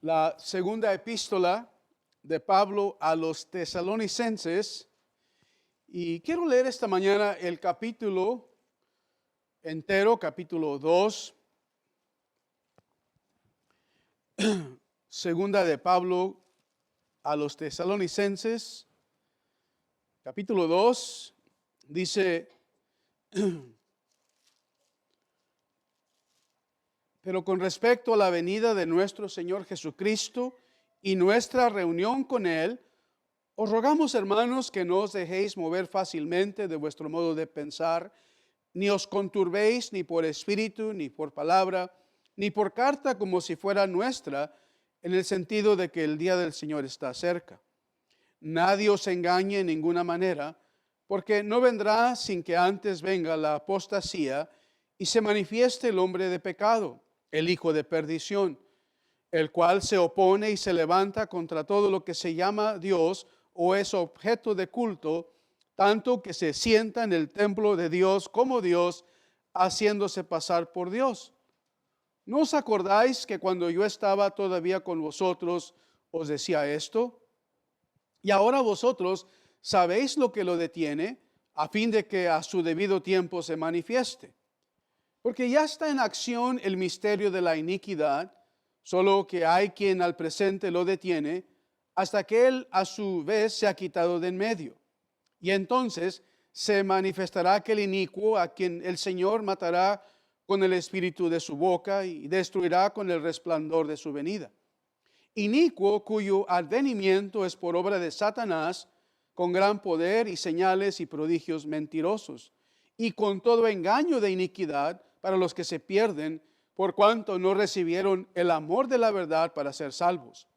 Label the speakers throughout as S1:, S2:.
S1: la segunda epístola de Pablo a los tesalonicenses, y quiero leer esta mañana el capítulo entero, capítulo 2, segunda de Pablo a los tesalonicenses, capítulo 2, dice: pero con respecto a la venida de nuestro Señor Jesucristo y nuestra reunión con Él, os rogamos, hermanos, que no os dejéis mover fácilmente de vuestro modo de pensar, ni os conturbéis ni por espíritu, ni por palabra, ni por carta como si fuera nuestra, en el sentido de que el día del Señor está cerca. Nadie os engañe en ninguna manera, porque no vendrá sin que antes venga la apostasía y se manifieste el hombre de pecado, el hijo de perdición, el cual se opone y se levanta contra todo lo que se llama Dios o es objeto de culto, tanto que se sienta en el templo de Dios como Dios, haciéndose pasar por Dios. ¿No os acordáis que cuando yo estaba todavía con vosotros os decía esto? Y ahora vosotros sabéis lo que lo detiene, a fin de que a su debido tiempo se manifieste. Porque ya está en acción el misterio de la iniquidad, solo que hay quien al presente lo detiene, hasta que él a su vez se ha quitado de en medio. Y entonces se manifestará aquel inicuo a quien el Señor matará con el espíritu de su boca y destruirá con el resplandor de su venida. Inicuo cuyo advenimiento es por obra de Satanás, con gran poder y señales y prodigios mentirosos, y con todo engaño de iniquidad para los que se pierden, por cuanto no recibieron el amor de la verdad para ser salvos.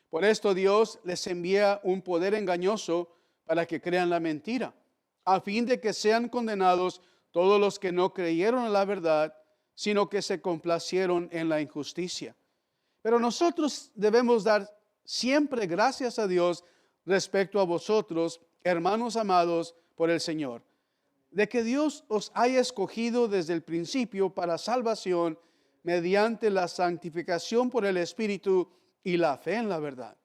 S1: Por esto Dios les envía un poder engañoso para que crean la mentira, a fin de que sean condenados todos los que no creyeron en la verdad, sino que se complacieron en la injusticia. Pero nosotros debemos dar siempre gracias a Dios respecto a vosotros, hermanos amados por el Señor, de que Dios os haya escogido desde el principio para salvación mediante la santificación por el Espíritu y la fe en la verdad,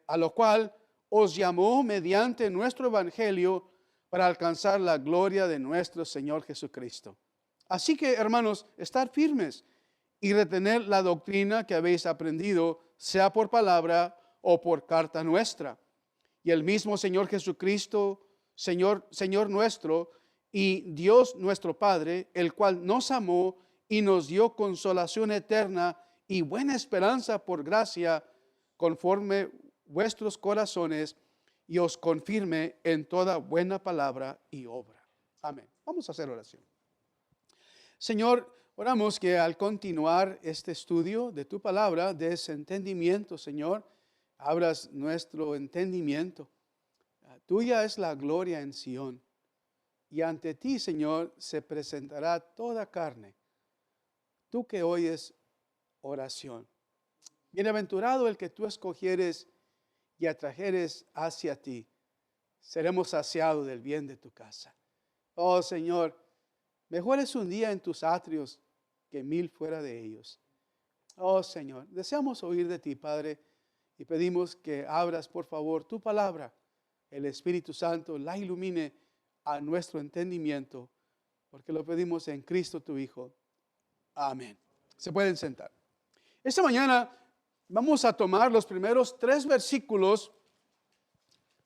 S1: a lo cual os llamó mediante nuestro Evangelio para alcanzar la gloria de nuestro Señor Jesucristo. Así que, hermanos, estad firmes y retener la doctrina que habéis aprendido, sea por palabra o por carta nuestra. Y el mismo Señor Jesucristo, Señor nuestro, y Dios nuestro Padre, el cual nos amó y nos dio consolación eterna y buena esperanza por gracia, conforme vuestros corazones, y os confirme en toda buena palabra y obra. Amén. Vamos a hacer oración. Señor, oramos que al continuar este estudio de tu palabra, de ese entendimiento, Señor, abras nuestro entendimiento. Tuya es la gloria en Sión, y ante ti, Señor, se presentará toda carne. Tú que oyes oración. Bienaventurado el que tú escogieres y atrajeres hacia ti. Seremos saciados del bien de tu casa. Oh Señor, mejor es un día en tus atrios que 1000 fuera de ellos. Oh Señor, deseamos oír de ti, Padre, y pedimos que abras, por favor, tu palabra. El Espíritu Santo la ilumine a nuestro entendimiento, porque lo pedimos en Cristo tu Hijo. Amén. Se pueden sentar. Esta mañana vamos a tomar los primeros 3 versículos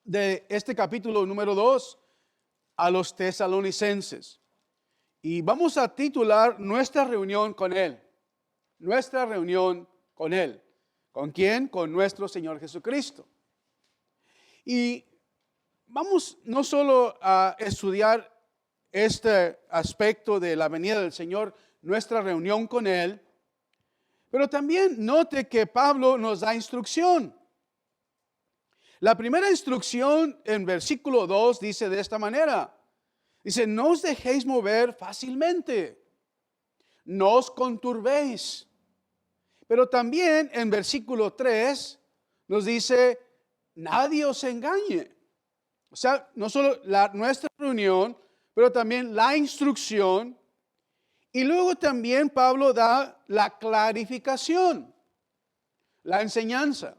S1: de este capítulo número 2 a los tesalonicenses. Y vamos a titular nuestra reunión con Él. Nuestra reunión con Él. ¿Con quién? Con nuestro Señor Jesucristo. Y vamos no solo a estudiar este aspecto de la venida del Señor, nuestra reunión con Él, pero también note que Pablo nos da instrucción. La primera instrucción en versículo 2 dice de esta manera. Dice, no os dejéis mover fácilmente, no os conturbéis. Pero también en versículo 3 nos dice, nadie os engañe. O sea, no solo nuestra reunión, pero también la instrucción. Y luego también Pablo da la clarificación. la enseñanza.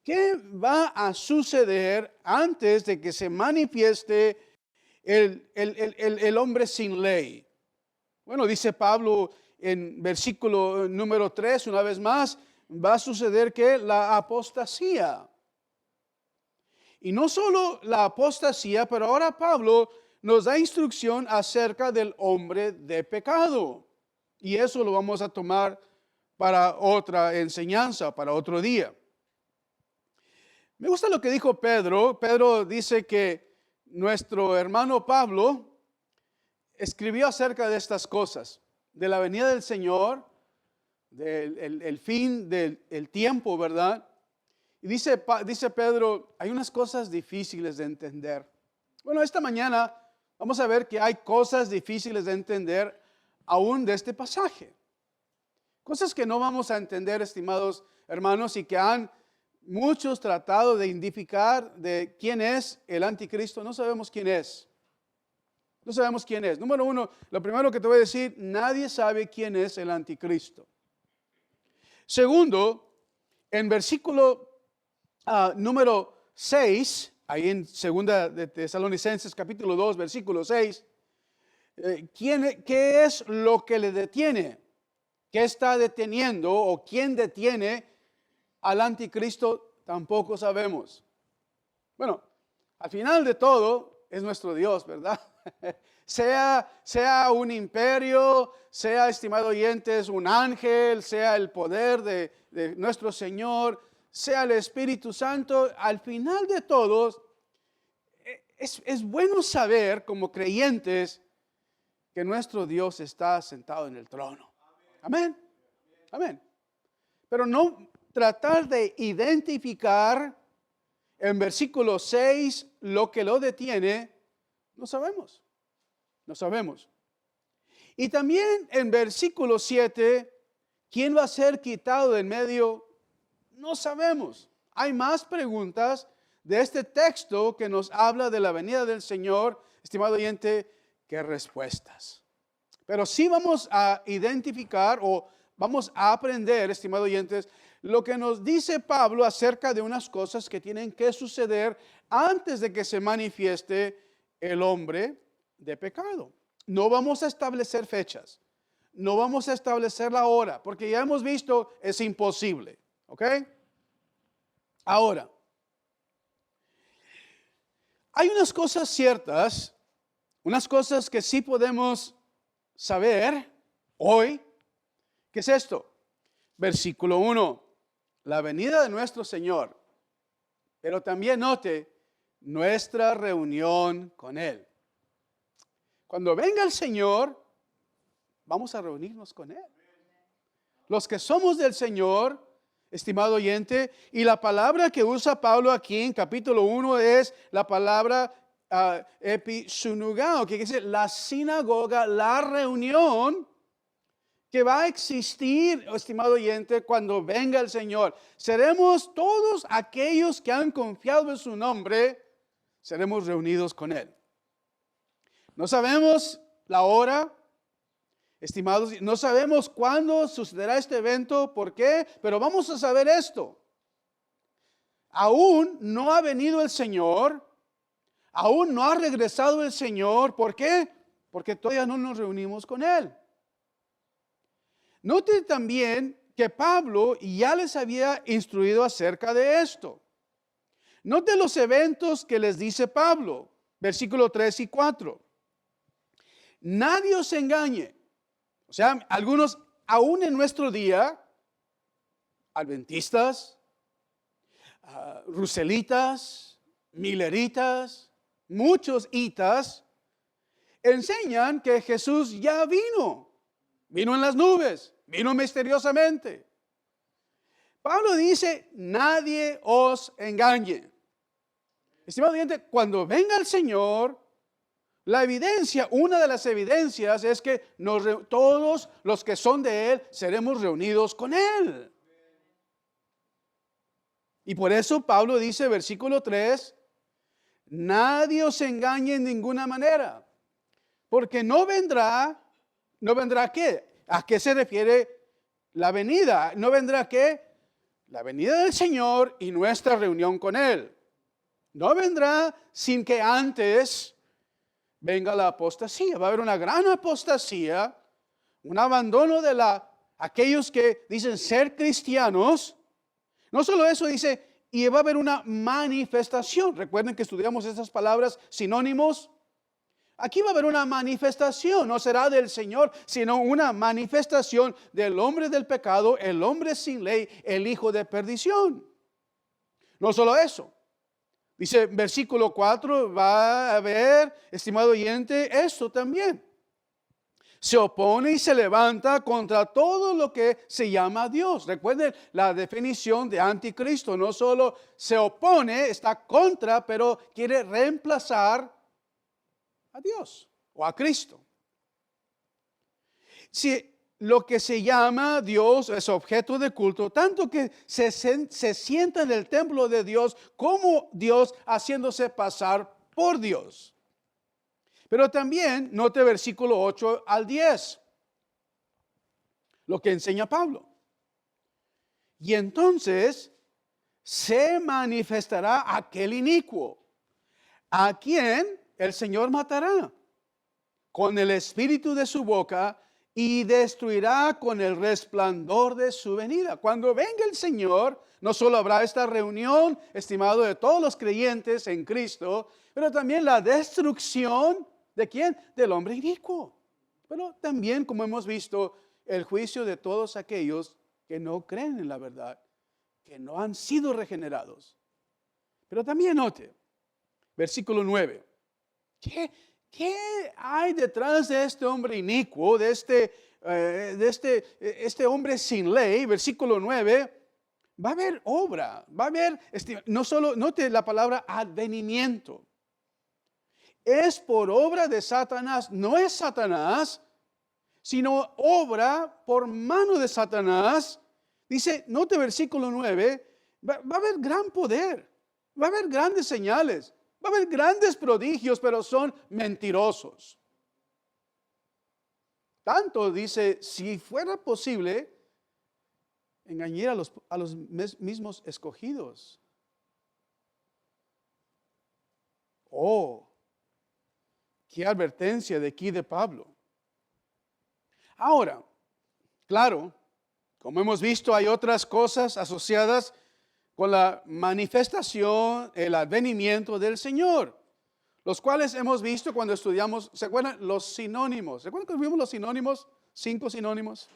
S1: ¿Qué va a suceder antes de que se manifieste el hombre sin ley? Bueno, dice Pablo en versículo número 3, una vez más, va a suceder que la apostasía. Y no solo la apostasía, pero ahora Pablo nos da instrucción acerca del hombre de pecado. Y eso lo vamos a tomar para otra enseñanza, para otro día. Me gusta lo que dijo Pedro. Pedro dice que nuestro hermano Pablo escribió acerca de estas cosas, de la venida del Señor, del el fin del tiempo, ¿verdad? Y dice Pedro, hay unas cosas difíciles de entender. Bueno, esta mañana vamos a ver que hay cosas difíciles de entender aún de este pasaje. Cosas que no vamos a entender, estimados hermanos, y que han muchos tratado de identificar de quién es el anticristo. No sabemos quién es. No sabemos quién es. Número uno, lo primero que te voy a decir, nadie sabe quién es el anticristo. Segundo, en versículo número 6, ahí en segunda de Tesalonicenses capítulo 2, versículo 6, ¿qué es lo que le detiene? ¿Qué está deteniendo o quién detiene al anticristo? Tampoco sabemos. Bueno, al final de todo es nuestro Dios, ¿verdad? sea un imperio, sea, estimado oyentes, un ángel, sea el poder de nuestro Señor, sea el Espíritu Santo, al final de todos, es bueno saber como creyentes que nuestro Dios está sentado en el trono. Amén. Amén. Pero no tratar de identificar en versículo 6 lo que lo detiene, no sabemos. No sabemos. Y también en versículo 7, ¿quién va a ser quitado de en medio? No sabemos. Hay más preguntas de este texto que nos habla de la venida del Señor, estimado oyente, que respuestas. Pero sí vamos a identificar o vamos a aprender, estimado oyentes, lo que nos dice Pablo acerca de unas cosas que tienen que suceder antes de que se manifieste el hombre de pecado. No vamos a establecer fechas. No vamos a establecer la hora, porque ya hemos visto, es imposible. ¿Ok? Ahora, hay unas cosas ciertas, unas cosas que sí podemos saber hoy. ¿Qué es esto? Versículo 1, la venida de nuestro Señor, pero también note nuestra reunión con Él. Cuando venga el Señor, vamos a reunirnos con Él. Los que somos del Señor, estimado oyente, y la palabra que usa Pablo aquí en capítulo 1 es la palabra episunugao, que quiere decir la sinagoga, la reunión que va a existir, estimado oyente, cuando venga el Señor. Seremos todos aquellos que han confiado en su nombre, seremos reunidos con Él. No sabemos la hora, estimados, no sabemos cuándo sucederá este evento, por qué, pero vamos a saber esto. Aún no ha venido el Señor, aún no ha regresado el Señor, ¿por qué? Porque todavía no nos reunimos con Él. Note también que Pablo ya les había instruido acerca de esto. Note los eventos que les dice Pablo, versículos 3 y 4. Nadie os engañe. O sea, algunos aún en nuestro día, adventistas, ruselitas, mileritas, muchos itas, enseñan que Jesús ya vino en las nubes, vino misteriosamente. Pablo dice, nadie os engañe. Estimado oyente, cuando venga el Señor, la evidencia, una de las evidencias es que todos los que son de Él seremos reunidos con Él. Y por eso Pablo dice, versículo 3, nadie os engañe en ninguna manera, porque no vendrá ¿qué? ¿A qué se refiere la venida? No vendrá ¿qué? La venida del Señor y nuestra reunión con Él. No vendrá sin que antes venga la apostasía. Va a haber una gran apostasía, un abandono de aquellos que dicen ser cristianos. No solo eso, dice, y va a haber una manifestación. Recuerden que estudiamos esas palabras sinónimos. Aquí va a haber una manifestación, no será del Señor, sino una manifestación del hombre del pecado, el hombre sin ley, el hijo de perdición. No solo eso. Dice versículo 4, va a haber, estimado oyente, esto también. Se opone y se levanta contra todo lo que se llama Dios. Recuerden la definición de anticristo. No solo se opone, está contra, pero quiere reemplazar a Dios o a Cristo. Si lo que se llama Dios es objeto de culto, tanto que se sienta en el templo de Dios como Dios haciéndose pasar por Dios. Pero también note versículo 8 al 10, lo que enseña Pablo. Y entonces se manifestará aquel inicuo, a quien el Señor matará con el espíritu de su boca y destruirá con el resplandor de su venida. Cuando venga el Señor, no solo habrá esta reunión, estimado, de todos los creyentes en Cristo, pero también la destrucción, ¿de quién? Del hombre inicuo. Pero también, como hemos visto, el juicio de todos aquellos que no creen en la verdad, que no han sido regenerados. Pero también note, versículo 9. ¿Qué hay detrás de este hombre inicuo, de este hombre sin ley? Versículo 9. Va a haber obra, va a haber, no solo, note la palabra advenimiento. Es por obra de Satanás, no es Satanás, sino obra por mano de Satanás. Dice, note versículo 9, va a haber gran poder, va a haber grandes señales. Va a haber grandes prodigios, pero son mentirosos. Tanto dice, si fuera posible, engañar a los mismos escogidos. Oh, qué advertencia de aquí de Pablo. Ahora, claro, como hemos visto, hay otras cosas asociadas con la manifestación, el advenimiento del Señor, los cuales hemos visto cuando estudiamos, ¿se acuerdan? Los sinónimos. ¿Se acuerdan que vimos los sinónimos? 5 sinónimos.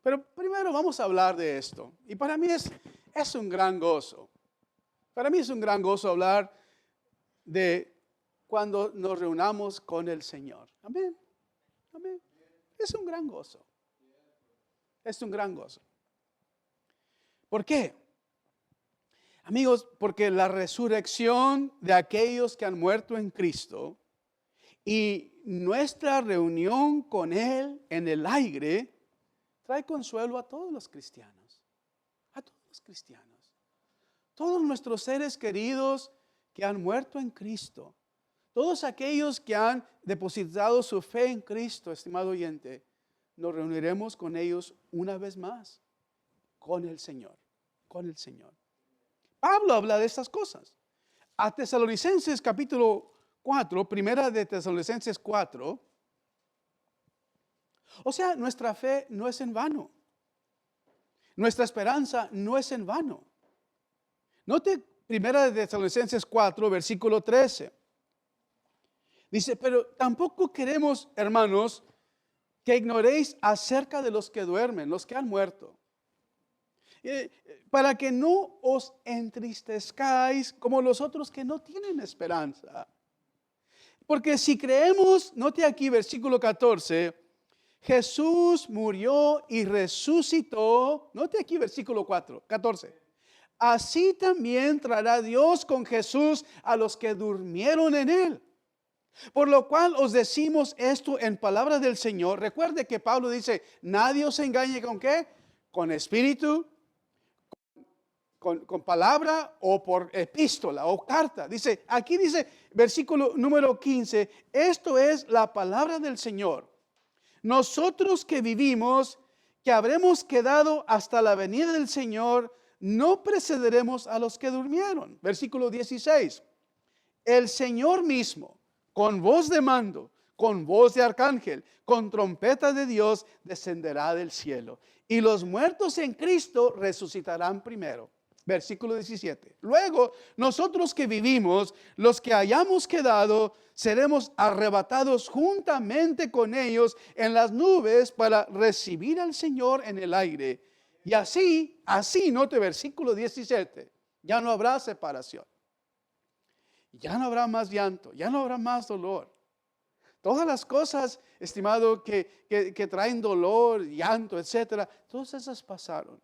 S1: Pero primero vamos a hablar de esto. Y para mí es un gran gozo. Para mí es un gran gozo hablar de cuando nos reunamos con el Señor. Amén. Amén. Es un gran gozo. Es un gran gozo. ¿Por qué? Amigos, porque la resurrección de aquellos que han muerto en Cristo y nuestra reunión con Él en el aire trae consuelo a todos los cristianos. A todos los cristianos. Todos nuestros seres queridos que han muerto en Cristo. Todos aquellos que han depositado su fe en Cristo, estimado oyente, nos reuniremos con ellos una vez más, con el Señor, con el Señor. Pablo habla de estas cosas. A Tesalonicenses capítulo 4, primera de Tesalonicenses 4. O sea, nuestra fe no es en vano. Nuestra esperanza no es en vano. Note primera de Tesalonicenses 4, versículo 13. Dice, pero tampoco queremos, hermanos, que ignoréis acerca de los que duermen, los que han muerto. Para que no os entristezcáis como los otros que no tienen esperanza. Porque si creemos, note aquí versículo 14, Jesús murió y resucitó. Note aquí versículo 14. Así también traerá Dios con Jesús a los que durmieron en él. Por lo cual os decimos esto en palabra del Señor. Recuerde que Pablo dice, nadie os engañe con ¿qué? Con espíritu, con palabra o por epístola o carta. Dice, aquí dice, versículo número 15, esto es la palabra del Señor. Nosotros que vivimos que habremos quedado hasta la venida del Señor, no precederemos a los que durmieron. Versículo 16. El Señor mismo, con voz de mando, con voz de arcángel, con trompeta de Dios, descenderá del cielo. Y los muertos en Cristo resucitarán primero. Versículo 17. Luego, nosotros que vivimos, los que hayamos quedado, seremos arrebatados juntamente con ellos en las nubes para recibir al Señor en el aire. Y así, note versículo 17, ya no habrá separación. Ya no habrá más llanto, ya no habrá más dolor. Todas las cosas, estimado, que traen dolor, llanto, etcétera, todas esas pasaron.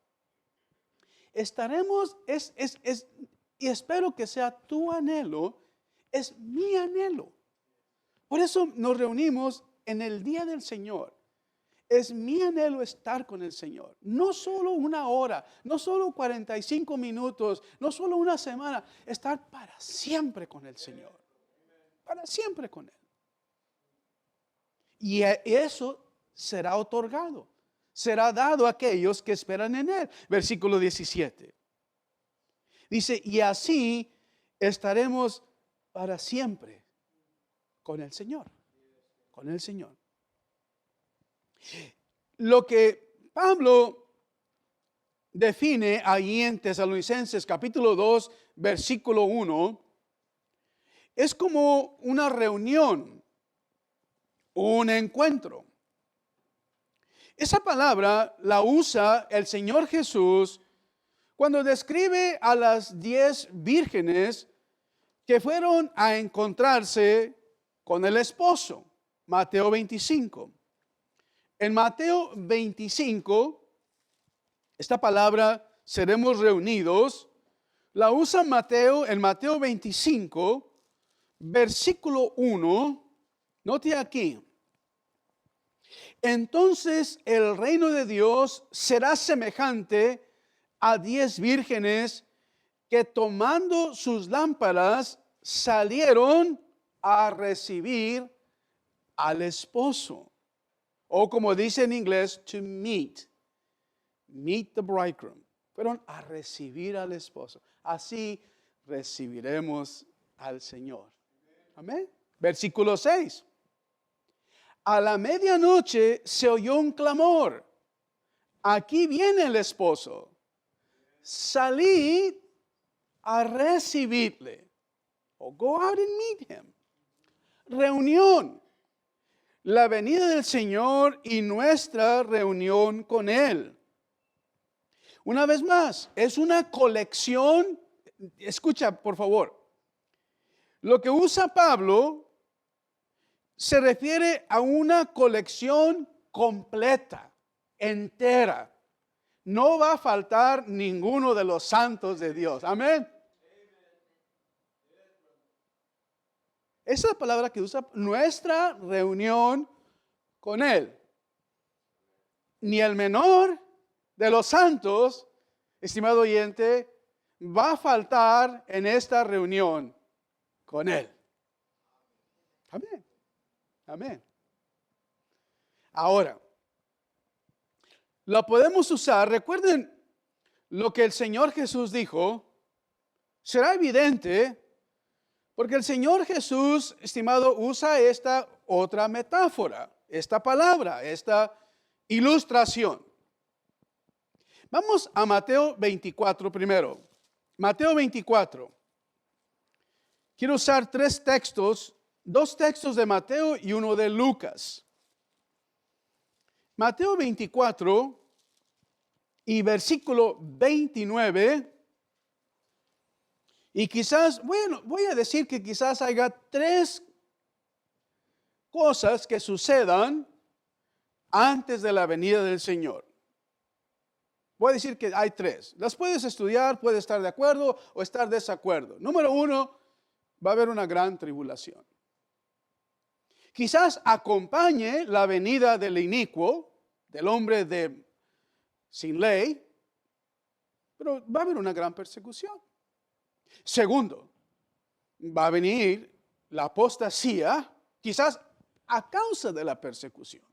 S1: Estaremos, y espero que sea tu anhelo, es mi anhelo. Por eso nos reunimos en el día del Señor. Es mi anhelo estar con el Señor. No solo una hora, no solo 45 minutos, no solo una semana. Estar para siempre con el Señor. Para siempre con Él. Y eso será otorgado. Será dado a aquellos que esperan en Él. Versículo 17. Dice, y así estaremos para siempre con el Señor. Con el Señor. Lo que Pablo define allí en Tesalonicenses capítulo 2, versículo 1, es como una reunión, un encuentro. Esa palabra la usa el Señor Jesús cuando describe a las 10 vírgenes que fueron a encontrarse con el esposo. Mateo 25. En Mateo 25, esta palabra, seremos reunidos, la usa Mateo en Mateo 25, versículo 1. Note aquí. Entonces el reino de Dios será semejante a 10 vírgenes que tomando sus lámparas salieron a recibir al esposo. O como dice en inglés, to meet the bridegroom. Fueron a recibir al esposo. Así recibiremos al Señor. Amén. Versículo 6. A la medianoche se oyó un clamor. Aquí viene el esposo. Salid a recibirle. O go out and meet him. Reunión. La venida del Señor y nuestra reunión con Él. Una vez más, es una colección. Escucha, por favor. Lo que usa Pablo se refiere a una colección completa, entera. No va a faltar ninguno de los santos de Dios. Amén. Esa es la palabra que usa nuestra reunión con Él. Ni el menor de los santos, estimado oyente, va a faltar en esta reunión con Él. Amén. Amén. Ahora, la podemos usar. Recuerden lo que el Señor Jesús dijo. Será evidente. Porque el Señor Jesús, estimado, usa esta otra metáfora, esta palabra, esta ilustración. Vamos a Mateo 24 primero. Mateo 24. Quiero usar 3 textos, 2 textos de Mateo y uno de Lucas. Mateo 24 y versículo 29. Y quizás, bueno, voy a decir que quizás haya 3 cosas que sucedan antes de la venida del Señor. Voy a decir que hay 3. Las puedes estudiar, puedes estar de acuerdo o estar de desacuerdo. Número 1, va a haber una gran tribulación. Quizás acompañe la venida del inicuo, del hombre sin ley, pero va a haber una gran persecución. Segundo, va a venir la apostasía, quizás a causa de la persecución.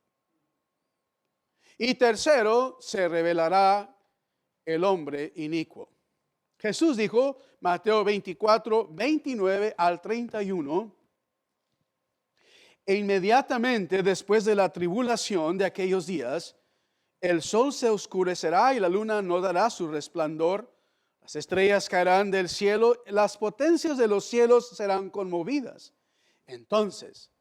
S1: Y tercero, se revelará el hombre inicuo. Jesús dijo, Mateo 24, 29 al 31, e inmediatamente después de la tribulación de aquellos días, el sol se oscurecerá y la luna no dará su resplandor, las estrellas caerán del cielo, las potencias de los cielos serán conmovidas. Entonces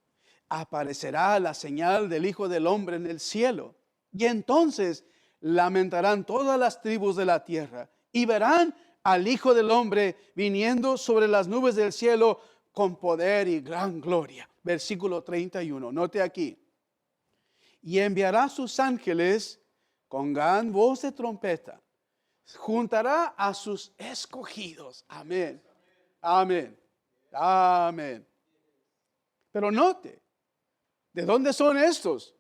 S1: aparecerá la señal del Hijo del Hombre en el cielo, y entonces lamentarán todas las tribus de la tierra, y verán al Hijo del Hombre viniendo sobre las nubes del cielo con poder y gran gloria. Versículo 31, note aquí. Y enviará sus ángeles con gran voz de trompeta. Juntará a sus escogidos. Amén. Amén. Amén. Pero note, ¿de dónde son estos?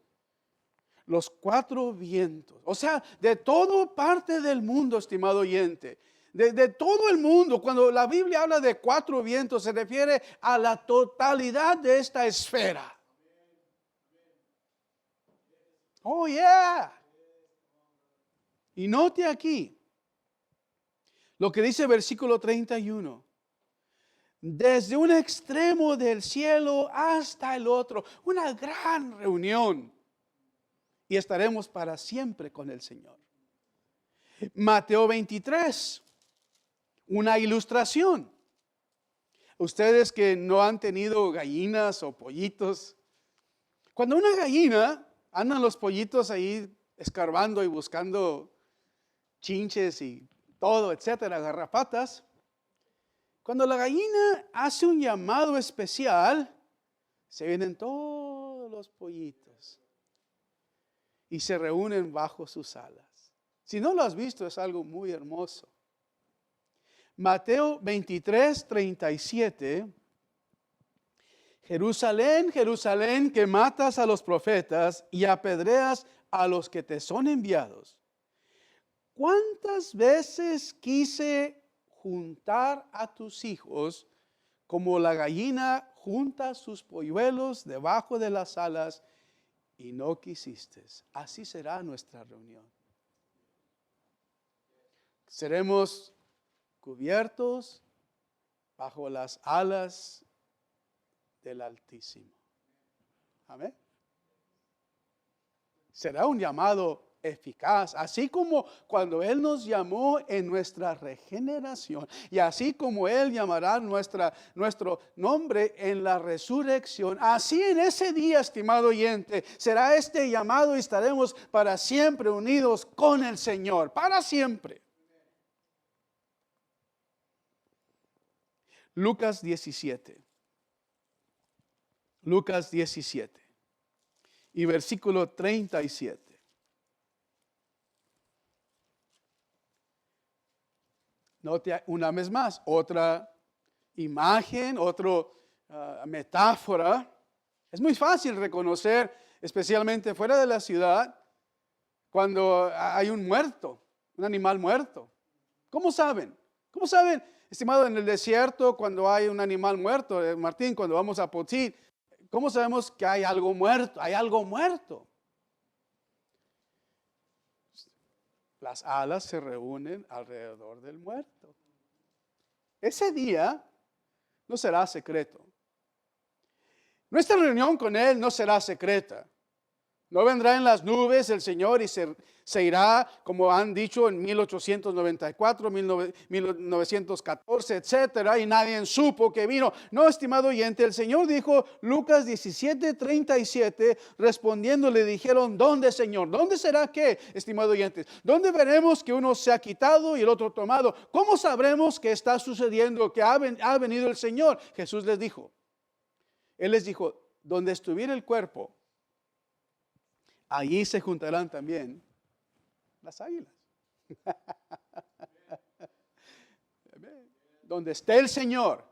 S1: Los cuatro vientos. O sea, de toda parte del mundo, estimado oyente. De todo el mundo. Cuando la Biblia habla de cuatro vientos, se refiere a la totalidad de esta esfera. Oh, yeah. Y note aquí lo que dice versículo 31. Desde un extremo del cielo hasta el otro. Una gran reunión. Y estaremos para siempre con el Señor. Mateo 23. Una ilustración. Ustedes que no han tenido gallinas o pollitos. Cuando una gallina, andan los pollitos ahí escarbando y buscando chinches y todo, etcétera, garrapatas. Cuando la gallina hace un llamado especial, se vienen todos los pollitos y se reúnen bajo sus alas. Si no lo has visto, es algo muy hermoso. Mateo 23, 37. Jerusalén, Jerusalén, que matas a los profetas y apedreas a los que te son enviados. ¿Cuántas veces quise juntar a tus hijos como la gallina junta sus polluelos debajo de las alas y no quisiste? Así será nuestra reunión. Seremos cubiertos bajo las alas del Altísimo. Amén. Será un llamado eficaz, así como cuando Él nos llamó en nuestra regeneración, y así como Él llamará nuestro nombre en la resurrección, así en ese día, estimado oyente, será este llamado y estaremos para siempre unidos con el Señor, para siempre. Lucas 17. Lucas 17 y versículo 37. Note una vez más, otra imagen, otra metáfora. Es muy fácil reconocer, especialmente fuera de la ciudad, cuando hay un muerto, un animal muerto. ¿Cómo saben? ¿Cómo saben, estimado, en el desierto, cuando hay un animal muerto? Martín, cuando vamos a Potín, ¿cómo sabemos que hay algo muerto? Hay algo muerto. Las alas se reúnen alrededor del muerto. Ese día no será secreto. Nuestra reunión con Él no será secreta. No vendrá en las nubes el Señor y se irá, como han dicho, en 1894, 1914, etcétera, y nadie supo que vino. No, estimado oyente, el Señor dijo, Lucas 17, 37, respondiendo le dijeron, ¿dónde, Señor? ¿Dónde será qué, estimado oyente? ¿Dónde veremos que uno se ha quitado y el otro tomado? ¿Cómo sabremos que está sucediendo, que ha venido el Señor? Jesús les dijo. Él les dijo, donde estuviera el cuerpo, allí se juntarán también las águilas. Donde esté el Señor,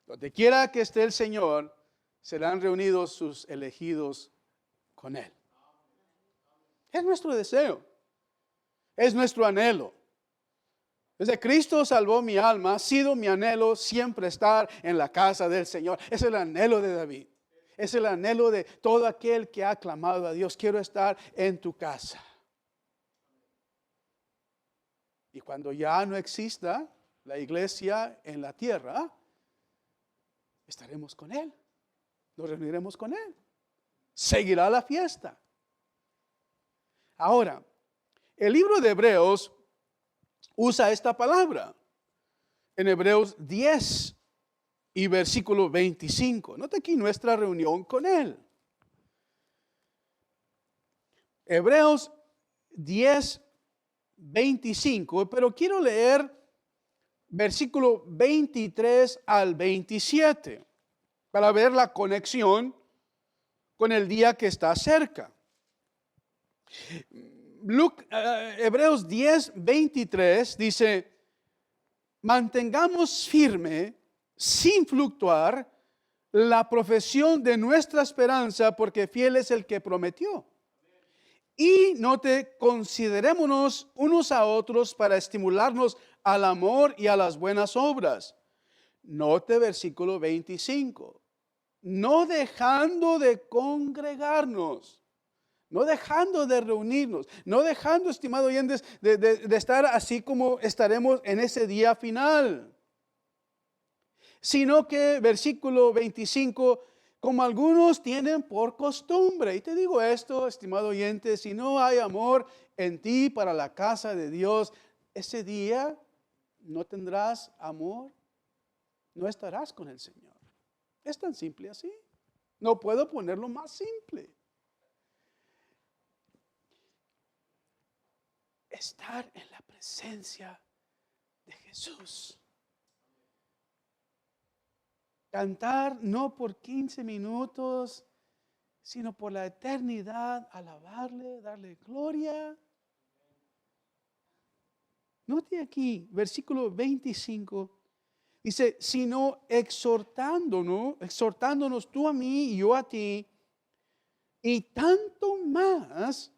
S1: donde quiera que esté el Señor, serán reunidos sus elegidos con Él. Es nuestro deseo, es nuestro anhelo. Desde Cristo salvó mi alma, ha sido mi anhelo siempre estar en la casa del Señor. Es el anhelo de David. Es el anhelo de todo aquel que ha clamado a Dios. Quiero estar en tu casa. Y cuando ya no exista la iglesia en la tierra, estaremos con Él. Nos reuniremos con Él. Seguirá la fiesta. Ahora, el libro de Hebreos usa esta palabra. En Hebreos 10 y versículo 25. Nota aquí nuestra reunión con Él. Hebreos 10, 25, pero quiero leer versículo 23 al 27 para ver la conexión con el día que está cerca. Hebreos 10, 23 dice: mantengamos firme, sin fluctuar, la profesión de nuestra esperanza, porque fiel es el que prometió. Y considerémonos unos a otros para estimularnos al amor y a las buenas obras. Note versículo 25. No dejando de congregarnos, no dejando de reunirnos, no dejando, estimados oyentes, de estar así como estaremos en ese día final. Sino que, versículo 25, como algunos tienen por costumbre. Y te digo esto, estimado oyente, si no hay amor en ti para la casa de Dios, ese día no tendrás amor, no estarás con el Señor. Es tan simple así. No puedo ponerlo más simple. Estar en la presencia de Jesús. Cantar no por 15 minutos, sino por la eternidad, alabarle, darle gloria. Note aquí, versículo 25, dice: sino exhortándonos tú a mí y yo a ti, y tanto más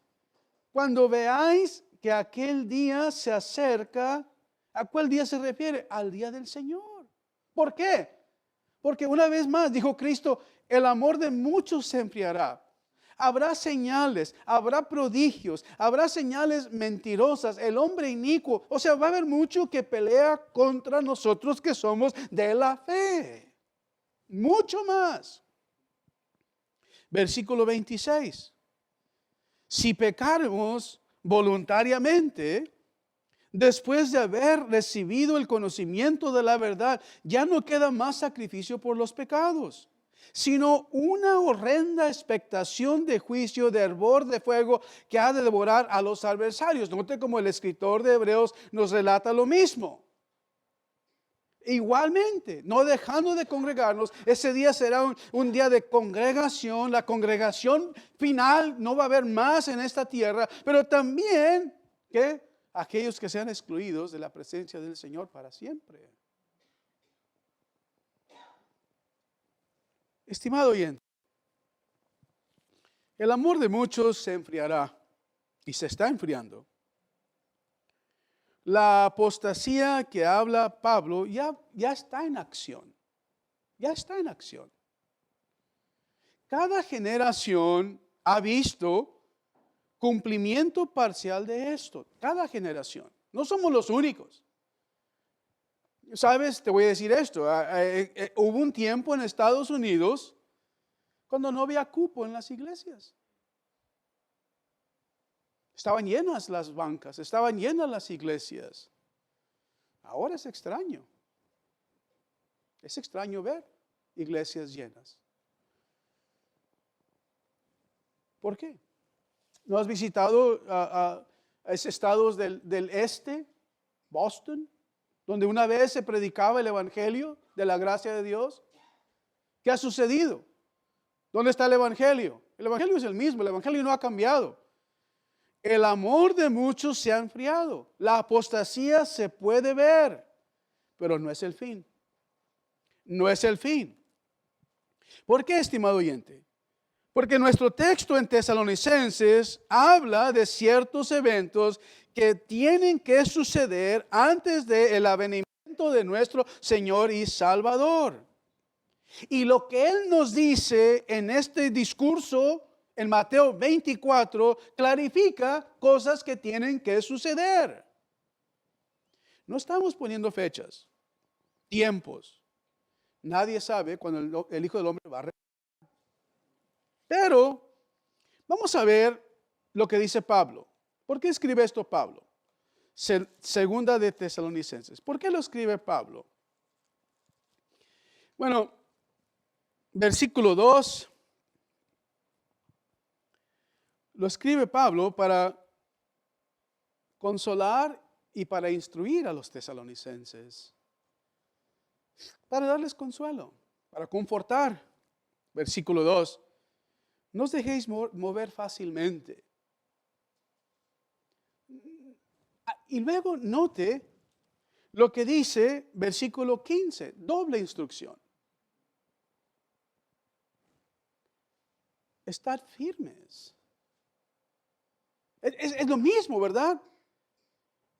S1: cuando veáis que aquel día se acerca. ¿A cuál día se refiere? Al día del Señor. ¿Por qué? Porque una vez más, dijo Cristo, el amor de muchos se enfriará. Habrá señales, habrá prodigios, habrá señales mentirosas, el hombre inicuo. O sea, va a haber mucho que pelea contra nosotros que somos de la fe. Mucho más. Versículo 26. Si pecáramos voluntariamente, después de haber recibido el conocimiento de la verdad, ya no queda más sacrificio por los pecados, sino una horrenda expectación de juicio, de hervor de fuego que ha de devorar a los adversarios. Note como el escritor de Hebreos nos relata lo mismo. Igualmente, no dejando de congregarnos, ese día será un día de congregación. La congregación final no va a haber más en esta tierra, pero también, ¿qué? Aquellos que sean excluidos de la presencia del Señor para siempre. Estimado oyente, el amor de muchos se enfriará y se está enfriando. La apostasía que habla Pablo ya está en acción. Ya está en acción. Cada generación ha visto cumplimiento parcial de esto. Cada generación. No somos los únicos. ¿Sabes? Te voy a decir esto. Hubo un tiempo en Estados Unidos cuando no había cupo en las iglesias. Estaban llenas las bancas, estaban llenas las iglesias. Ahora es extraño. Es extraño ver iglesias llenas. ¿Por qué? ¿No has visitado a esos estados del este, Boston, donde una vez se predicaba el evangelio de la gracia de Dios? ¿Qué ha sucedido? ¿Dónde está el evangelio? El evangelio es el mismo, el evangelio no ha cambiado. El amor de muchos se ha enfriado. La apostasía se puede ver, pero no es el fin. No es el fin. ¿Por qué, estimado oyente? Porque nuestro texto en Tesalonicenses habla de ciertos eventos que tienen que suceder antes del advenimiento de nuestro Señor y Salvador. Y lo que Él nos dice en este discurso, en Mateo 24, clarifica cosas que tienen que suceder. No estamos poniendo fechas, tiempos. Nadie sabe cuando el Hijo del Hombre va a regresar. Pero vamos a ver lo que dice Pablo. ¿Por qué escribe esto Pablo? Segunda de Tesalonicenses. ¿Por qué lo escribe Pablo? Bueno, versículo 2, lo escribe Pablo para consolar y para instruir a los tesalonicenses, para darles consuelo, para confortar. Versículo 2, no os dejéis mover fácilmente. Y luego note lo que dice versículo 15, doble instrucción. Estad firmes. Es lo mismo, ¿verdad?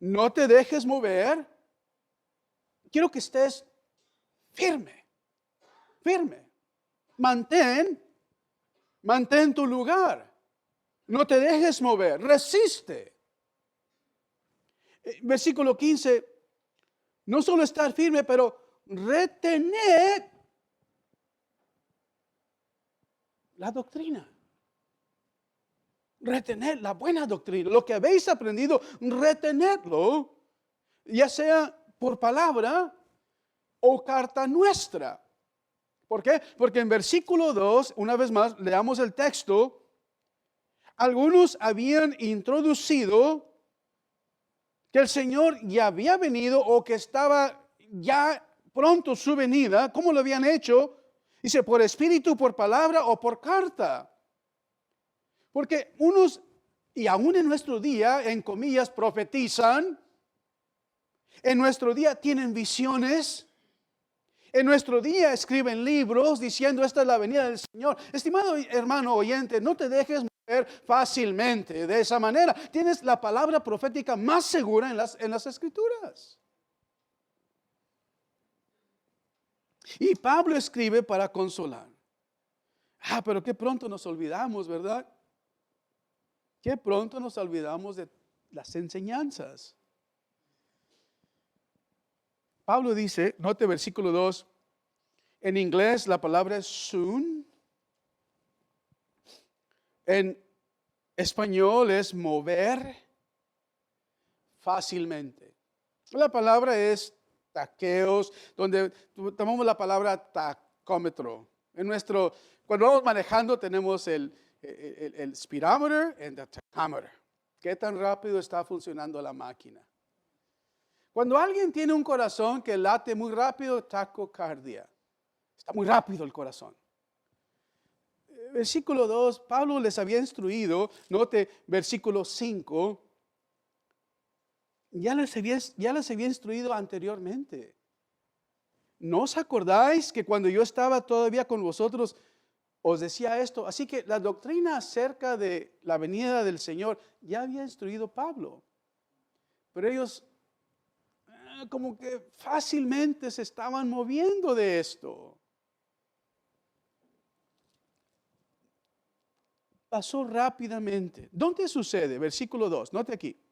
S1: No te dejes mover. Quiero que estés firme, firme. Mantén tu lugar. No te dejes mover. Resiste. Versículo 15. No solo estar firme, pero retener la doctrina. Retener la buena doctrina. Lo que habéis aprendido, retenerlo, ya sea por palabra o carta nuestra. ¿Por qué? Porque en versículo 2, una vez más, leamos el texto. Algunos habían introducido que el Señor ya había venido o que estaba ya pronto su venida. ¿Cómo lo habían hecho? Dice, por espíritu, por palabra o por carta. Porque unos, y aún en nuestro día, en comillas, profetizan. En nuestro día tienen visiones. En nuestro día escriben libros diciendo esta es la venida del Señor. Estimado hermano oyente, no te dejes mover fácilmente de esa manera. Tienes la palabra profética más segura en las Escrituras. Y Pablo escribe para consolar. Pero qué pronto nos olvidamos, ¿verdad? Qué pronto nos olvidamos de las enseñanzas. Pablo dice, note versículo 2, en inglés la palabra es soon. En español es mover fácilmente. La palabra es taqueos, donde tomamos la palabra tacómetro. Cuando vamos manejando tenemos el speedometer y el tachometer. ¿Qué tan rápido está funcionando la máquina? Cuando alguien tiene un corazón que late muy rápido, taquicardia. Está muy rápido el corazón. Versículo 2, Pablo les había instruido, note versículo 5, ya les había instruido anteriormente. ¿No os acordáis que cuando yo estaba todavía con vosotros os decía esto? Así que la doctrina acerca de la venida del Señor ya había instruido Pablo. Pero ellos como que fácilmente se estaban moviendo de esto. Pasó rápidamente. ¿Dónde sucede? Versículo 2, note aquí.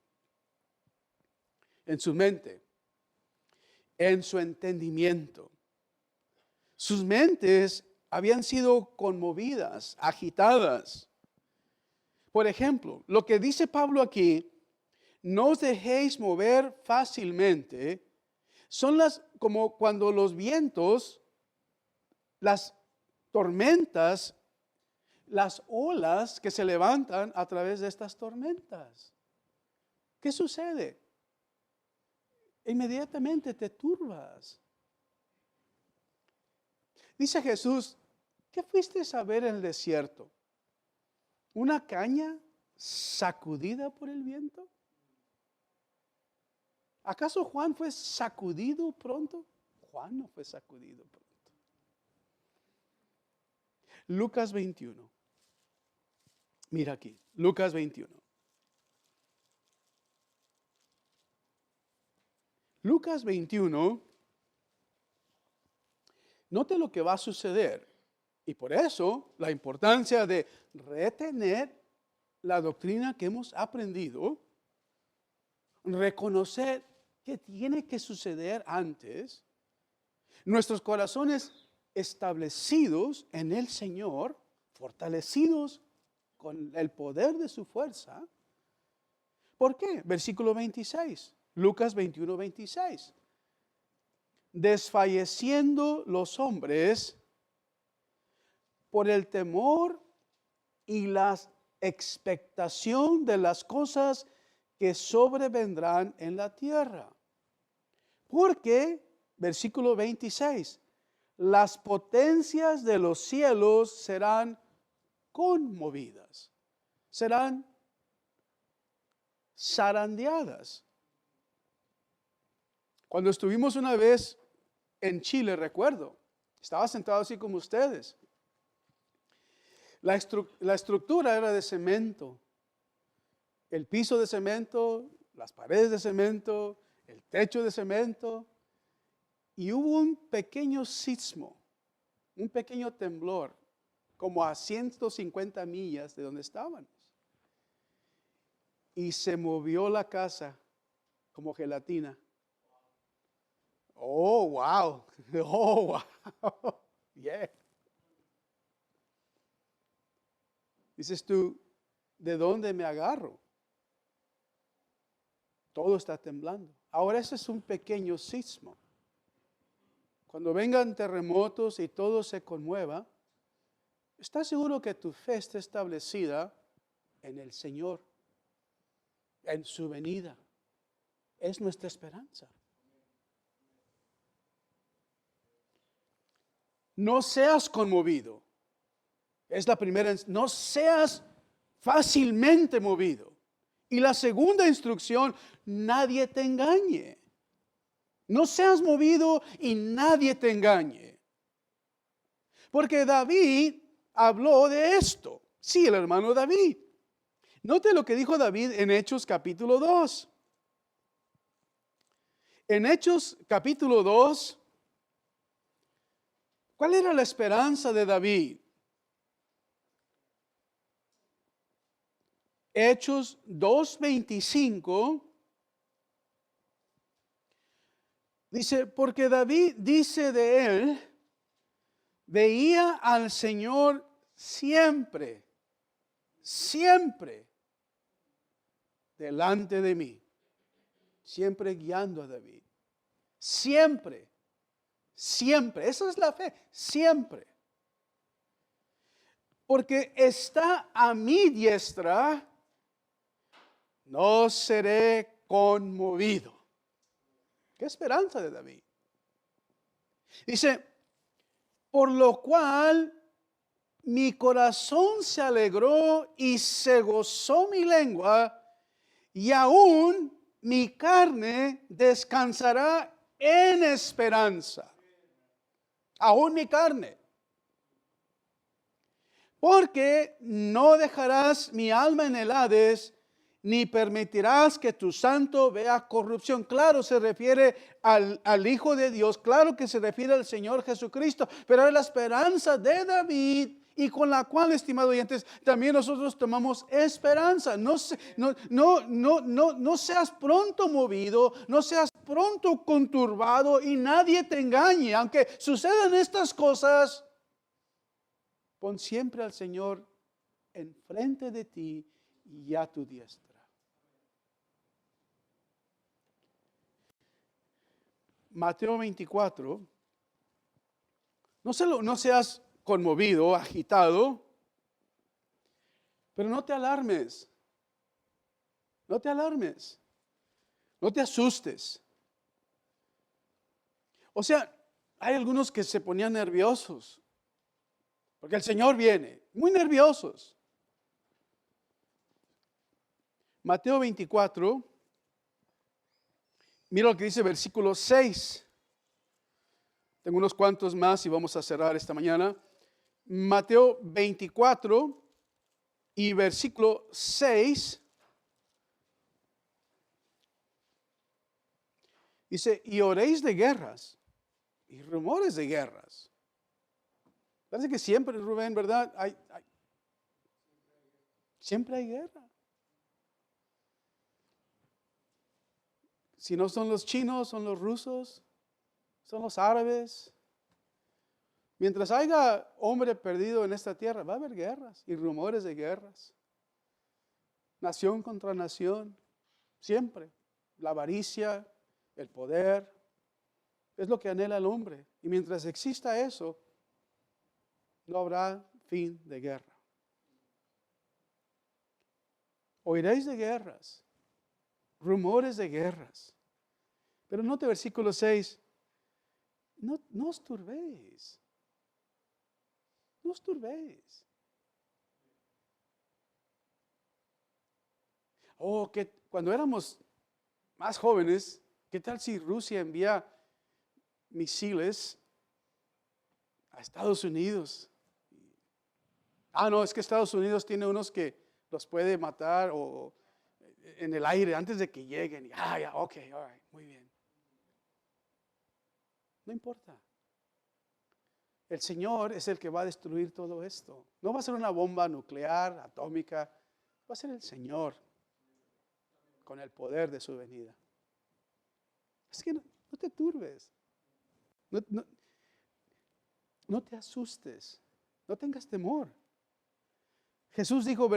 S1: En su mente, en su entendimiento. Sus mentes habían sido conmovidas, agitadas. Por ejemplo, lo que dice Pablo aquí, no os dejéis mover fácilmente, son como cuando los vientos, las tormentas, las olas que se levantan a través de estas tormentas. ¿Qué sucede? Inmediatamente te turbas. Dice Jesús, ¿qué fuiste a ver en el desierto? ¿Una caña sacudida por el viento? ¿Acaso Juan fue sacudido pronto? Juan no fue sacudido pronto. Lucas 21. Mira aquí, Lucas 21. Lucas 21 note lo que va a suceder. Y por eso la importancia de retener la doctrina que hemos aprendido, reconocer que tiene que suceder antes, nuestros corazones establecidos en el Señor, fortalecidos con el poder de su fuerza. ¿Por qué? Versículo 26, Lucas 21, 26. Desfalleciendo los hombres por el temor y la expectación de las cosas que sobrevendrán en la tierra. Porque, versículo 26, las potencias de los cielos serán conmovidas, serán zarandeadas. Cuando estuvimos una vez en Chile, recuerdo, estaba sentado así como ustedes. La estructura era de cemento, el piso de cemento, las paredes de cemento, el techo de cemento, y hubo un pequeño sismo, un pequeño temblor, como a 150 millas de donde estábamos. Y se movió la casa como gelatina. Oh, wow. Oh, wow. Yeah. Dices tú, ¿de dónde me agarro? Todo está temblando. Ahora ese es un pequeño sismo. Cuando vengan terremotos y todo se conmueva, ¿estás seguro que tu fe está establecida en el Señor, en su venida? Es nuestra esperanza. No seas conmovido. Es la primera, no seas fácilmente movido. Y la segunda instrucción, nadie te engañe. No seas movido y nadie te engañe. Porque David habló de esto. Sí, el hermano David. Note lo que dijo David en Hechos capítulo 2. En Hechos capítulo 2, ¿cuál era la esperanza de David? Hechos 2:25 dice, porque David dice de él, veía al Señor siempre, siempre delante de mí, siempre guiando a David, siempre, siempre, esa es la fe, siempre, porque está a mi diestra, no seré conmovido. ¿Qué esperanza de David? Dice, por lo cual mi corazón se alegró y se gozó mi lengua, y aún mi carne descansará en esperanza. Aún mi carne. Porque no dejarás mi alma en el Hades, ni permitirás que tu santo vea corrupción. Claro, se refiere al Hijo de Dios, claro que se refiere al Señor Jesucristo, pero es la esperanza de David y con la cual, estimados oyentes, también nosotros tomamos esperanza. No seas pronto movido, no seas pronto conturbado y nadie te engañe. Aunque sucedan estas cosas, pon siempre al Señor enfrente de ti y a tu diestra. Mateo 24, no seas conmovido, agitado, pero no te alarmes, no te alarmes, no te asustes. O sea, hay algunos que se ponían nerviosos, porque el Señor viene, muy nerviosos. Mateo 24, mira lo que dice versículo 6. Tengo unos cuantos más y vamos a cerrar esta mañana. Mateo 24 y versículo 6. Dice, y oréis de guerras y rumores de guerras. Parece que siempre, Rubén, ¿verdad? Siempre hay guerra. Si no son los chinos, son los rusos, son los árabes. Mientras haya hombre perdido en esta tierra, va a haber guerras y rumores de guerras. Nación contra nación, siempre. La avaricia, el poder, es lo que anhela el hombre. Y mientras exista eso, no habrá fin de guerra. Oiréis de guerras, rumores de guerras. Pero note versículo 6, no os turbéis. No os turbéis. Oh, que cuando éramos más jóvenes, ¿qué tal si Rusia envía misiles a Estados Unidos? No, es que Estados Unidos tiene unos que los puede matar o en el aire antes de que lleguen. Ya, ok, all right, muy bien. No importa. El Señor es el que va a destruir todo esto. No va a ser una bomba nuclear, atómica. Va a ser el Señor con el poder de su venida. Es que no te turbes. No te asustes. No tengas temor. Jesús dijo,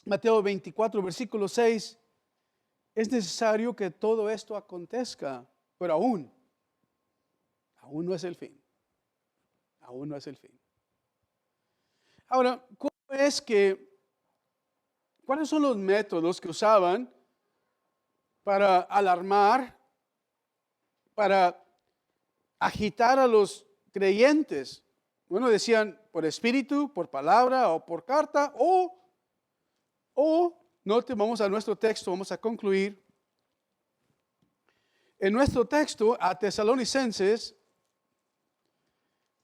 S1: Mateo 24, versículo 6, es necesario que todo esto acontezca, pero aún no es el fin. Aún no es el fin. Ahora, ¿cuáles son los métodos que usaban para alarmar, para agitar a los creyentes? Bueno, decían por espíritu, por palabra o por carta, vamos a nuestro texto, vamos a concluir. En nuestro texto a Tesalonicenses,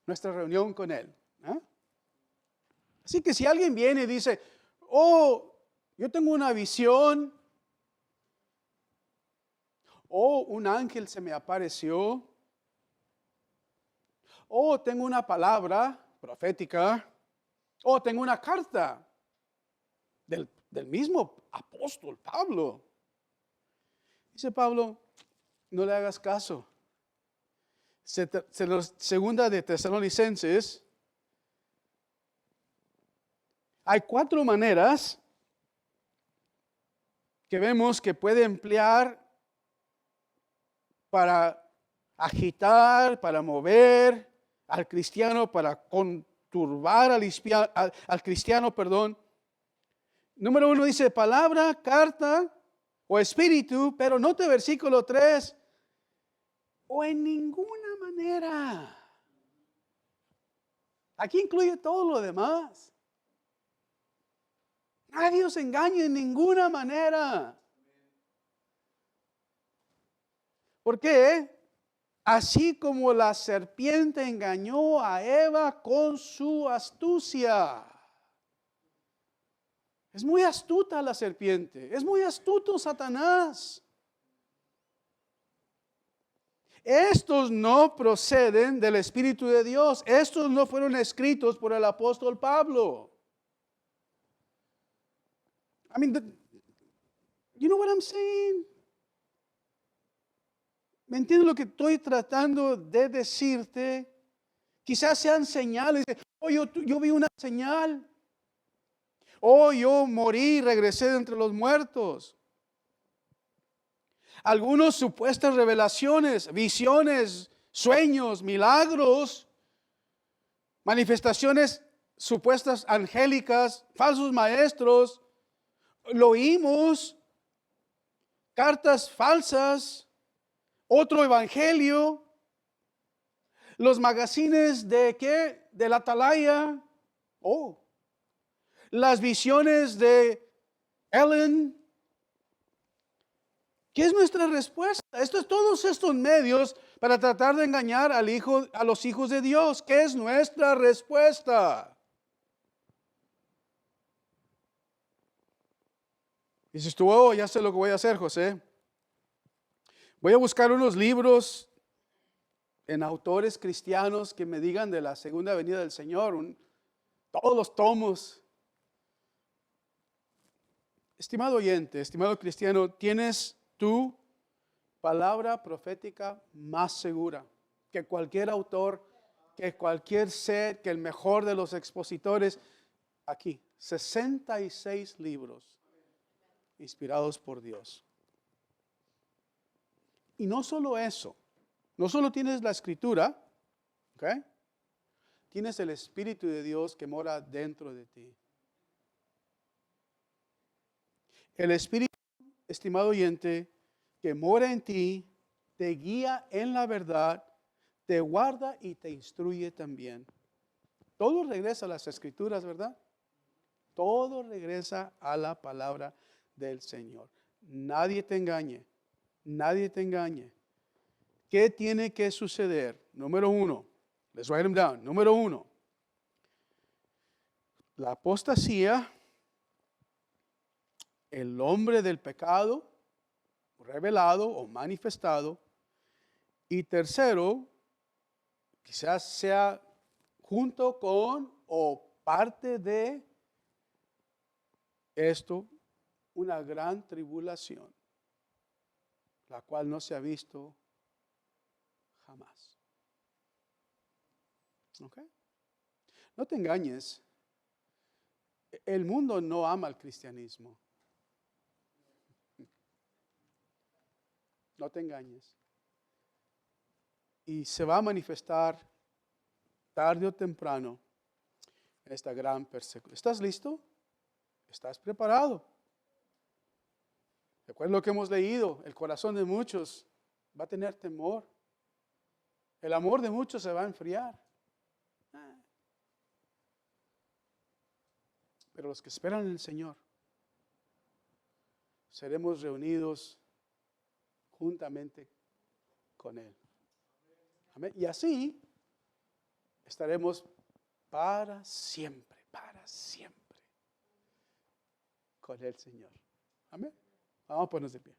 S1: nuestra reunión con él. Así que si alguien viene y dice, yo tengo una visión, un ángel se me apareció, tengo una palabra profética, tengo una carta del mismo apóstol Pablo. Dice Pablo, no le hagas caso. Segunda de Tesalonicenses, hay 4 maneras que vemos que puede emplear para agitar, para mover al cristiano, para conturbar al cristiano, perdón. Número 1 dice palabra, carta o espíritu, pero note versículo 3, o en ninguna manera. Aquí incluye todo lo demás. Nadie os engañe en ninguna manera. ¿Por qué? Así como la serpiente engañó a Eva con su astucia. Es muy astuta la serpiente. Es muy astuto Satanás. Estos no proceden del Espíritu de Dios. Estos no fueron escritos por el apóstol Pablo. You know what I'm saying? ¿Me entiendes lo que estoy tratando de decirte? Quizás sean señales. Yo vi una señal. Yo morí y regresé de entre los muertos. Algunos supuestas revelaciones, visiones, sueños, milagros, manifestaciones supuestas angélicas, falsos maestros. Lo oímos, cartas falsas, otro evangelio, los magazines de ¿qué? De la Atalaya, las visiones de Ellen. ¿Qué es nuestra respuesta? Todos estos medios para tratar de engañar a los hijos de Dios. ¿Qué es nuestra respuesta? Dices tú, ya sé lo que voy a hacer, José. Voy a buscar unos libros en autores cristianos que me digan de la segunda venida del Señor, todos los tomos. Estimado oyente, estimado cristiano, tienes tu palabra profética más segura que cualquier autor, que cualquier ser, que el mejor de los expositores. Aquí, 66 libros inspirados por Dios. Y no solo eso, no solo tienes la escritura, ¿ok? Tienes el Espíritu de Dios que mora dentro de ti. El Espíritu, estimado oyente, que mora en ti, te guía en la verdad, te guarda y te instruye también. Todo regresa a las Escrituras, ¿verdad? Todo regresa a la palabra del Señor. Nadie te engañe, nadie te engañe. ¿Qué tiene que suceder? Número 1, let's write them down. Número 1, la apostasía, el hombre del pecado, revelado o manifestado. Y tercero, quizás sea junto con o parte de esto, una gran tribulación, la cual no se ha visto jamás. ¿Ok? No te engañes. El mundo no ama el cristianismo. No te engañes. Y se va a manifestar tarde o temprano esta gran persecución. ¿Estás listo? ¿Estás preparado? Recuerda lo que hemos leído. El corazón de muchos va a tener temor. El amor de muchos se va a enfriar. Pero los que esperan en el Señor, seremos reunidos juntamente con Él. Amén. Y así estaremos para siempre con el Señor. Amén. Vamos a ponernos de pie.